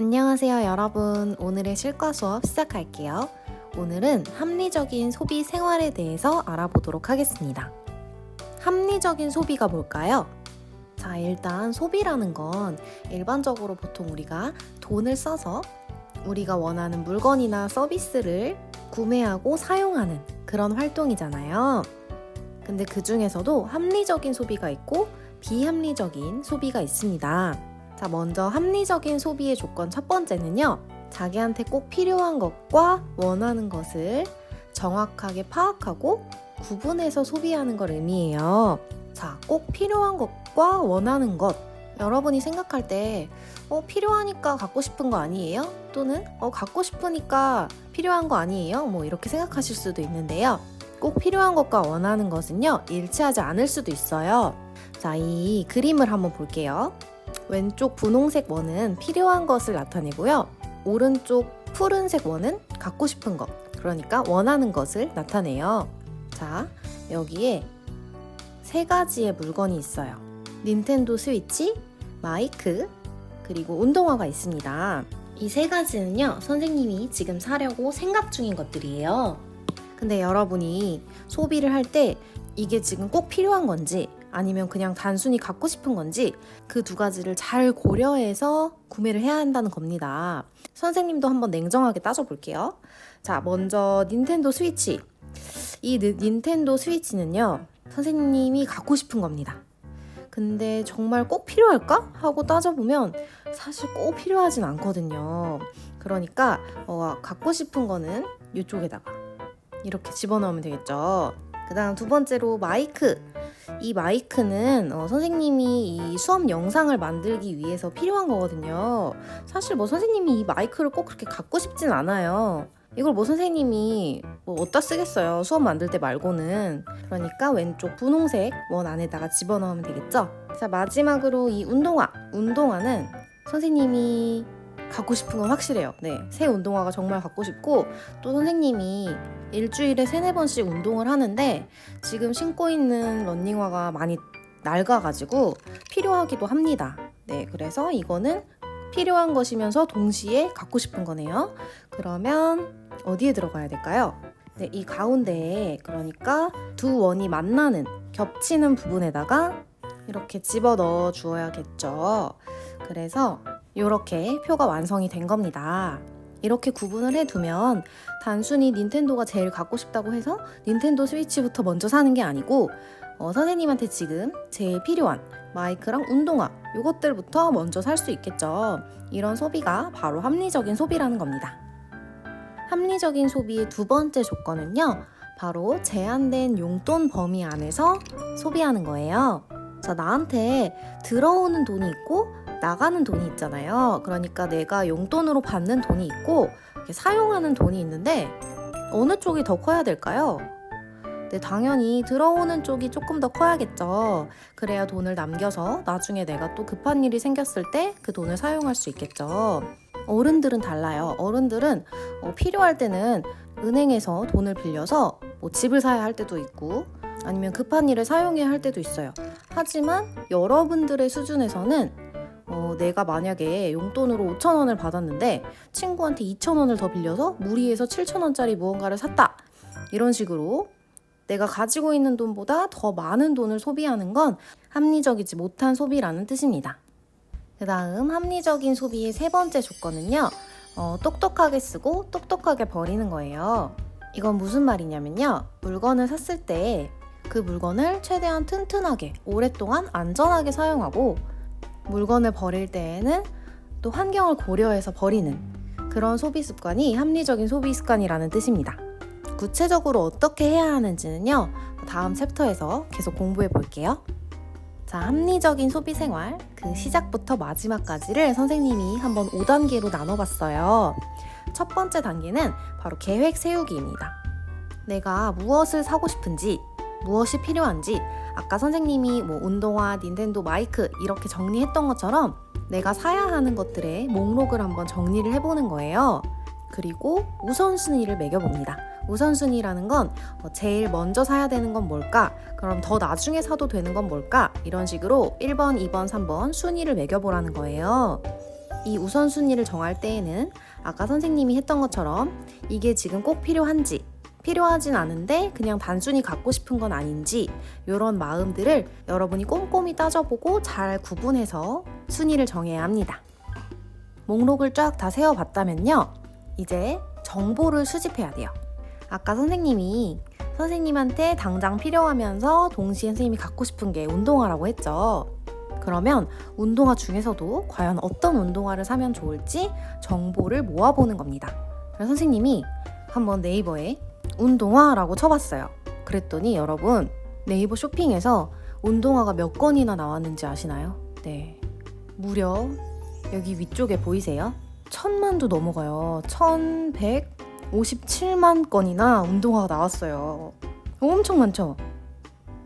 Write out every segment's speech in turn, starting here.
안녕하세요, 여러분. 오늘의 실과 수업 시작할게요. 오늘은 합리적인 소비 생활에 대해서 알아보도록 하겠습니다. 합리적인 소비가 뭘까요? 자, 일단 소비라는 건 일반적으로 보통 우리가 돈을 써서 우리가 원하는 물건이나 서비스를 구매하고 사용하는 그런 활동이잖아요. 근데 그 중에서도 합리적인 소비가 있고 비합리적인 소비가 있습니다. 자, 먼저 합리적인 소비의 조건 첫 번째는요. 자기한테 꼭 필요한 것과 원하는 것을 정확하게 파악하고 구분해서 소비하는 걸 의미해요. 자, 꼭 필요한 것과 원하는 것. 여러분이 생각할 때 필요하니까 갖고 싶은 거 아니에요? 또는 갖고 싶으니까 필요한 거 아니에요? 뭐 이렇게 생각하실 수도 있는데요. 꼭 필요한 것과 원하는 것은요. 일치하지 않을 수도 있어요. 자, 이 그림을 한번 볼게요. 왼쪽 분홍색 원은 필요한 것을 나타내고요. 오른쪽 푸른색 원은 갖고 싶은 것, 그러니까 원하는 것을 나타내요. 자, 여기에 세 가지의 물건이 있어요. 닌텐도 스위치, 마이크, 그리고 운동화가 있습니다. 이 세 가지는요, 선생님이 지금 사려고 생각 중인 것들이에요. 근데 여러분이 소비를 할 때 이게 지금 꼭 필요한 건지 아니면 그냥 단순히 갖고 싶은 건지 그 두 가지를 잘 고려해서 구매를 해야 한다는 겁니다. 선생님도 한번 냉정하게 따져볼게요. 자, 먼저 닌텐도 스위치. 이 닌텐도 스위치는요, 선생님이 갖고 싶은 겁니다. 근데 정말 꼭 필요할까? 하고 따져보면 사실 꼭 필요하진 않거든요. 그러니까 갖고 싶은 거는 이쪽에다가 이렇게 집어넣으면 되겠죠. 그 다음 두 번째로 마이크. 이 마이크는 선생님이 이 수업 영상을 만들기 위해서 필요한 거거든요. 사실 선생님이 이 마이크를 꼭 그렇게 갖고 싶진 않아요. 이걸 선생님이 어디다 쓰겠어요. 수업 만들 때 말고는. 그러니까 왼쪽 분홍색 원 안에다가 집어넣으면 되겠죠. 자, 마지막으로 이 운동화. 운동화는 선생님이 갖고 싶은 건 확실해요. 네, 새 운동화가 정말 갖고 싶고, 또 선생님이 일주일에 3-4번씩 운동을 하는데 지금 신고 있는 러닝화가 많이 낡아가지고 필요하기도 합니다. 네, 그래서 이거는 필요한 것이면서 동시에 갖고 싶은 거네요. 그러면 어디에 들어가야 될까요? 네, 이 가운데에, 그러니까 두 원이 만나는, 겹치는 부분에다가 이렇게 집어넣어 주어야겠죠. 그래서 이렇게 표가 완성이 된 겁니다. 이렇게 구분을 해두면 단순히 닌텐도가 제일 갖고 싶다고 해서 닌텐도 스위치부터 먼저 사는 게 아니고 선생님한테 지금 제일 필요한 마이크랑 운동화, 이것들부터 먼저 살 수 있겠죠. 이런 소비가 바로 합리적인 소비라는 겁니다. 합리적인 소비의 두 번째 조건은요, 바로 제한된 용돈 범위 안에서 소비하는 거예요. 자, 나한테 들어오는 돈이 있고 나가는 돈이 있잖아요. 그러니까 내가 용돈으로 받는 돈이 있고 사용하는 돈이 있는데 어느 쪽이 더 커야 될까요? 네, 당연히 들어오는 쪽이 조금 더 커야겠죠. 그래야 돈을 남겨서 나중에 내가 또 급한 일이 생겼을 때 그 돈을 사용할 수 있겠죠. 어른들은 달라요. 어른들은 필요할 때는 은행에서 돈을 빌려서 집을 사야 할 때도 있고 아니면 급한 일에 사용해야 할 때도 있어요. 하지만 여러분들의 수준에서는 내가 만약에 용돈으로 5,000원을 받았는데 친구한테 2,000원을 더 빌려서 무리해서 7,000원짜리 무언가를 샀다. 이런 식으로 내가 가지고 있는 돈보다 더 많은 돈을 소비하는 건 합리적이지 못한 소비라는 뜻입니다. 그 다음 합리적인 소비의 세 번째 조건은요. 똑똑하게 쓰고 똑똑하게 버리는 거예요. 이건 무슨 말이냐면요. 물건을 샀을 때 그 물건을 최대한 튼튼하게 오랫동안 안전하게 사용하고 물건을 버릴 때에는 또 환경을 고려해서 버리는 그런 소비 습관이 합리적인 소비 습관이라는 뜻입니다. 구체적으로 어떻게 해야 하는지는요, 다음 챕터에서 계속 공부해 볼게요. 자, 합리적인 소비 생활, 그 시작부터 마지막까지를 선생님이 한번 5단계로 나눠봤어요. 첫 번째 단계는 바로 계획 세우기입니다. 내가 무엇을 사고 싶은지, 무엇이 필요한지, 아까 선생님이 운동화, 닌텐도, 마이크 이렇게 정리했던 것처럼 내가 사야 하는 것들의 목록을 한번 정리를 해보는 거예요. 그리고 우선순위를 매겨봅니다. 우선순위라는 건 제일 먼저 사야 되는 건 뭘까? 그럼 더 나중에 사도 되는 건 뭘까? 이런 식으로 1번, 2번, 3번 순위를 매겨보라는 거예요. 이 우선순위를 정할 때에는 아까 선생님이 했던 것처럼 이게 지금 꼭 필요한지, 필요하진 않은데 그냥 단순히 갖고 싶은 건 아닌지 이런 마음들을 여러분이 꼼꼼히 따져보고 잘 구분해서 순위를 정해야 합니다. 목록을 쫙 다 세워봤다면요. 이제 정보를 수집해야 돼요. 아까 선생님한테 당장 필요하면서 동시에 선생님이 갖고 싶은 게 운동화라고 했죠. 그러면 운동화 중에서도 과연 어떤 운동화를 사면 좋을지 정보를 모아보는 겁니다. 그래서 선생님이 한번 네이버에 운동화라고 쳐봤어요. 그랬더니 여러분 네이버 쇼핑에서 운동화가 몇 건이나 나왔는지 아시나요? 네, 무려 여기 위쪽에 보이세요? 1000만도 넘어가요. 1157만 건이나 운동화가 나왔어요. 엄청 많죠?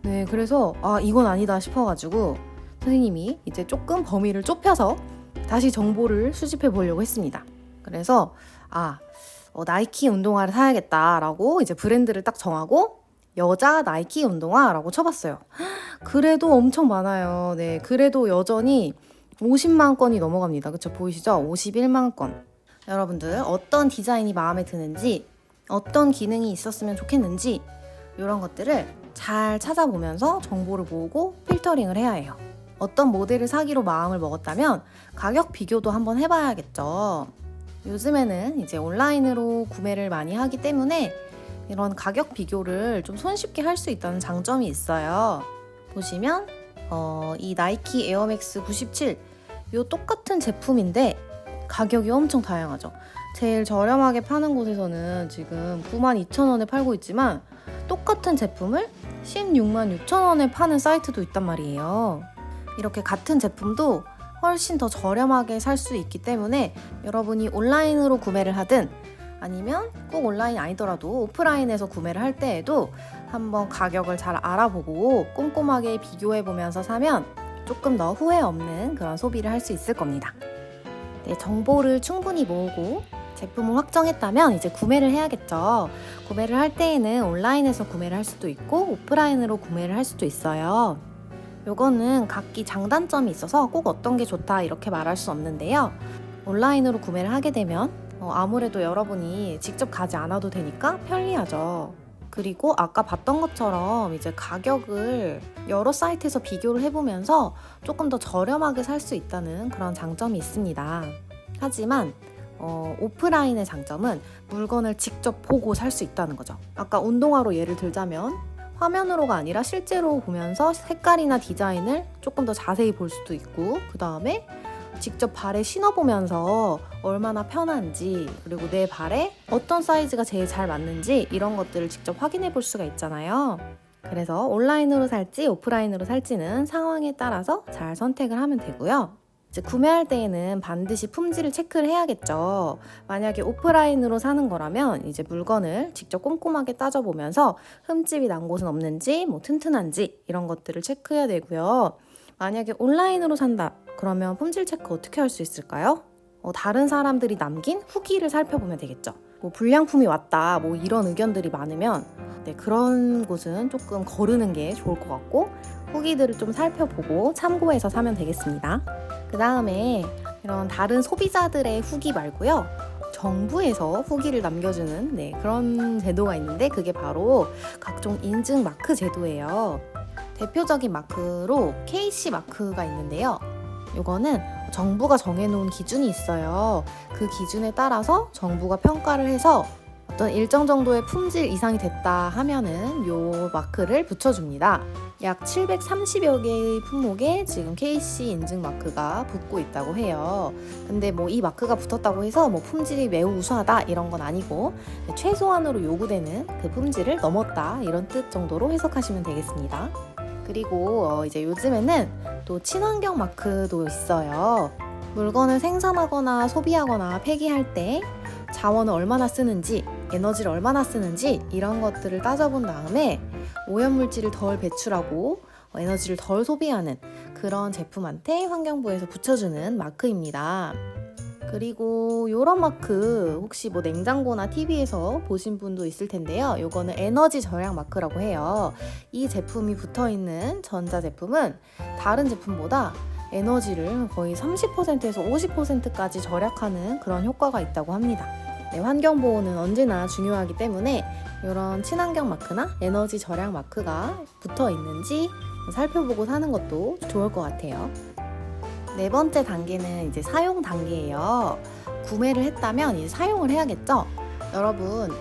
네, 그래서 이건 아니다 싶어가지고 선생님이 이제 조금 범위를 좁혀서 다시 정보를 수집해 보려고 했습니다. 그래서 나이키 운동화를 사야겠다라고 이제 브랜드를 딱 정하고 여자 나이키 운동화라고 쳐봤어요. 그래도 엄청 많아요. 네, 그래도 여전히 50만 건이 넘어갑니다. 그쵸? 보이시죠? 51만 건. 여러분들 어떤 디자인이 마음에 드는지, 어떤 기능이 있었으면 좋겠는지 이런 것들을 잘 찾아보면서 정보를 모으고 필터링을 해야 해요. 어떤 모델을 사기로 마음을 먹었다면 가격 비교도 한번 해봐야겠죠. 요즘에는 이제 온라인으로 구매를 많이 하기 때문에 이런 가격 비교를 좀 손쉽게 할 수 있다는 장점이 있어요. 보시면 이 나이키 에어맥스 97 요 똑같은 제품인데 가격이 엄청 다양하죠. 제일 저렴하게 파는 곳에서는 지금 92,000원에 팔고 있지만 똑같은 제품을 166,000원에 파는 사이트도 있단 말이에요. 이렇게 같은 제품도 훨씬 더 저렴하게 살 수 있기 때문에 여러분이 온라인으로 구매를 하든 아니면 꼭 온라인 아니더라도 오프라인에서 구매를 할 때에도 한번 가격을 잘 알아보고 꼼꼼하게 비교해보면서 사면 조금 더 후회 없는 그런 소비를 할 수 있을 겁니다. 네, 정보를 충분히 모으고 제품을 확정했다면 이제 구매를 해야겠죠. 구매를 할 때에는 온라인에서 구매를 할 수도 있고 오프라인으로 구매를 할 수도 있어요. 요거는 각기 장단점이 있어서 꼭 어떤 게 좋다 이렇게 말할 수 없는데요. 온라인으로 구매를 하게 되면 아무래도 여러분이 직접 가지 않아도 되니까 편리하죠. 그리고 아까 봤던 것처럼 이제 가격을 여러 사이트에서 비교를 해보면서 조금 더 저렴하게 살 수 있다는 그런 장점이 있습니다. 하지만 오프라인의 장점은 물건을 직접 보고 살 수 있다는 거죠. 아까 운동화로 예를 들자면 화면으로가 아니라 실제로 보면서 색깔이나 디자인을 조금 더 자세히 볼 수도 있고 그 다음에 직접 발에 신어보면서 얼마나 편한지 그리고 내 발에 어떤 사이즈가 제일 잘 맞는지 이런 것들을 직접 확인해 볼 수가 있잖아요. 그래서 온라인으로 살지 오프라인으로 살지는 상황에 따라서 잘 선택을 하면 되고요. 이제 구매할 때에는 반드시 품질을 체크를 해야겠죠. 만약에 오프라인으로 사는 거라면 이제 물건을 직접 꼼꼼하게 따져보면서 흠집이 난 곳은 없는지 튼튼한지 이런 것들을 체크해야 되고요. 만약에 온라인으로 산다 그러면 품질 체크 어떻게 할 수 있을까요? 다른 사람들이 남긴 후기를 살펴보면 되겠죠. 불량품이 왔다 이런 의견들이 많으면 그런 곳은 조금 거르는 게 좋을 것 같고 후기들을 좀 살펴보고 참고해서 사면 되겠습니다. 그 다음에 이런 다른 소비자들의 후기 말고요. 정부에서 후기를 남겨주는 그런 제도가 있는데 그게 바로 각종 인증 마크 제도예요. 대표적인 마크로 KC 마크가 있는데요. 이거는 정부가 정해놓은 기준이 있어요. 그 기준에 따라서 정부가 평가를 해서 어떤 일정 정도의 품질 이상이 됐다 하면은 요 마크를 붙여줍니다. 약 730여 개의 품목에 지금 KC 인증 마크가 붙고 있다고 해요. 근데 이 마크가 붙었다고 해서 품질이 매우 우수하다 이런 건 아니고 최소한으로 요구되는 그 품질을 넘었다 이런 뜻 정도로 해석하시면 되겠습니다. 그리고 이제 요즘에는 또 친환경 마크도 있어요. 물건을 생산하거나 소비하거나 폐기할 때 자원을 얼마나 쓰는지, 에너지를 얼마나 쓰는지 이런 것들을 따져본 다음에 오염물질을 덜 배출하고 에너지를 덜 소비하는 그런 제품한테 환경부에서 붙여주는 마크입니다. 그리고 이런 마크 혹시 냉장고나 TV에서 보신 분도 있을 텐데요. 요거는 에너지 절약 마크라고 해요. 이 제품이 붙어있는 전자제품은 다른 제품보다 에너지를 거의 30%에서 50%까지 절약하는 그런 효과가 있다고 합니다. 네, 환경보호는 언제나 중요하기 때문에 이런 친환경 마크나 에너지 절약 마크가 붙어 있는지 살펴보고 사는 것도 좋을 것 같아요. 네 번째 단계는 이제 사용 단계예요. 구매를 했다면 이제 사용을 해야겠죠? 여러분,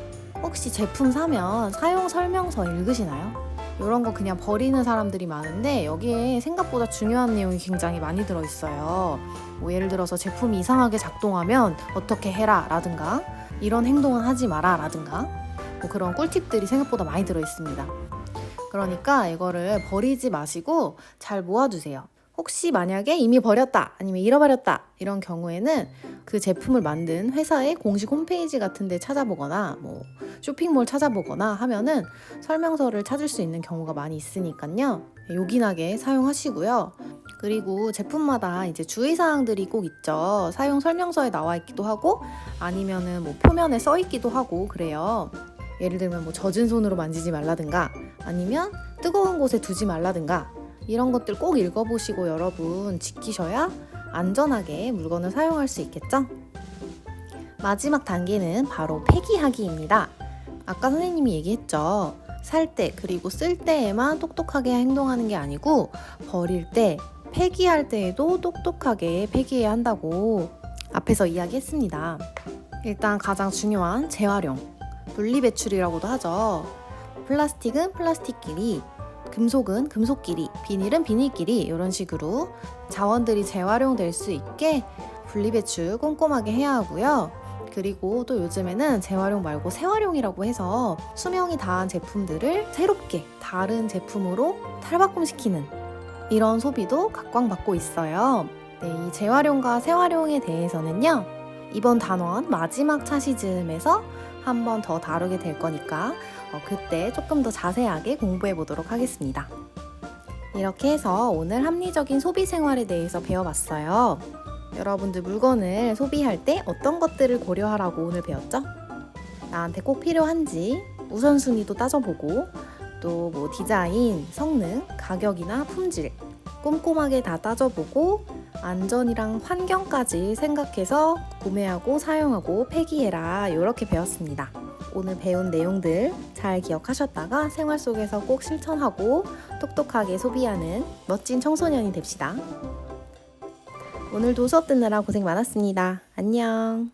혹시 제품 사면 사용 설명서 읽으시나요? 이런 거 그냥 버리는 사람들이 많은데 여기에 생각보다 중요한 내용이 굉장히 많이 들어있어요. 뭐 예를 들어서 제품이 이상하게 작동하면 어떻게 해라 라든가 이런 행동은 하지 마라 라든가 뭐 그런 꿀팁들이 생각보다 많이 들어있습니다. 그러니까 이거를 버리지 마시고 잘 모아두세요. 혹시 만약에 이미 버렸다 아니면 잃어버렸다 이런 경우에는 그 제품을 만든 회사의 공식 홈페이지 같은 데 찾아보거나 뭐 쇼핑몰 찾아보거나 하면은 설명서를 찾을 수 있는 경우가 많이 있으니까요. 요긴하게 사용하시고요. 그리고 제품마다 이제 주의사항들이 꼭 있죠. 사용 설명서에 나와 있기도 하고 아니면은 뭐 표면에 써 있기도 하고 그래요. 예를 들면 뭐 젖은 손으로 만지지 말라든가 아니면 뜨거운 곳에 두지 말라든가 이런 것들 꼭 읽어보시고 여러분 지키셔야 안전하게 물건을 사용할 수 있겠죠? 마지막 단계는 바로 폐기하기입니다. 아까 선생님이 얘기했죠. 살 때 그리고 쓸 때에만 똑똑하게 행동하는 게 아니고 버릴 때, 폐기할 때에도 똑똑하게 폐기해야 한다고 앞에서 이야기했습니다. 일단 가장 중요한 재활용, 분리배출이라고도 하죠. 플라스틱은 플라스틱끼리, 금속은 금속끼리, 비닐은 비닐끼리 이런 식으로 자원들이 재활용될 수 있게 분리배출 꼼꼼하게 해야 하고요. 그리고 또 요즘에는 재활용 말고 재활용이라고 해서 수명이 다한 제품들을 새롭게 다른 제품으로 탈바꿈시키는 이런 소비도 각광받고 있어요. 네, 이 재활용과 재활용에 대해서는요. 이번 단원 마지막 차시즘에서 한 번 더 다루게 될 거니까 그때 조금 더 자세하게 공부해 보도록 하겠습니다. 이렇게 해서 오늘 합리적인 소비 생활에 대해서 배워봤어요. 여러분들 물건을 소비할 때 어떤 것들을 고려하라고 오늘 배웠죠? 나한테 꼭 필요한지 우선순위도 따져보고 또 뭐 디자인, 성능, 가격이나 품질 꼼꼼하게 다 따져보고 안전이랑 환경까지 생각해서 구매하고 사용하고 폐기해라 이렇게 배웠습니다. 오늘 배운 내용들 잘 기억하셨다가 생활 속에서 꼭 실천하고 똑똑하게 소비하는 멋진 청소년이 됩시다. 오늘도 수업 듣느라 고생 많았습니다. 안녕.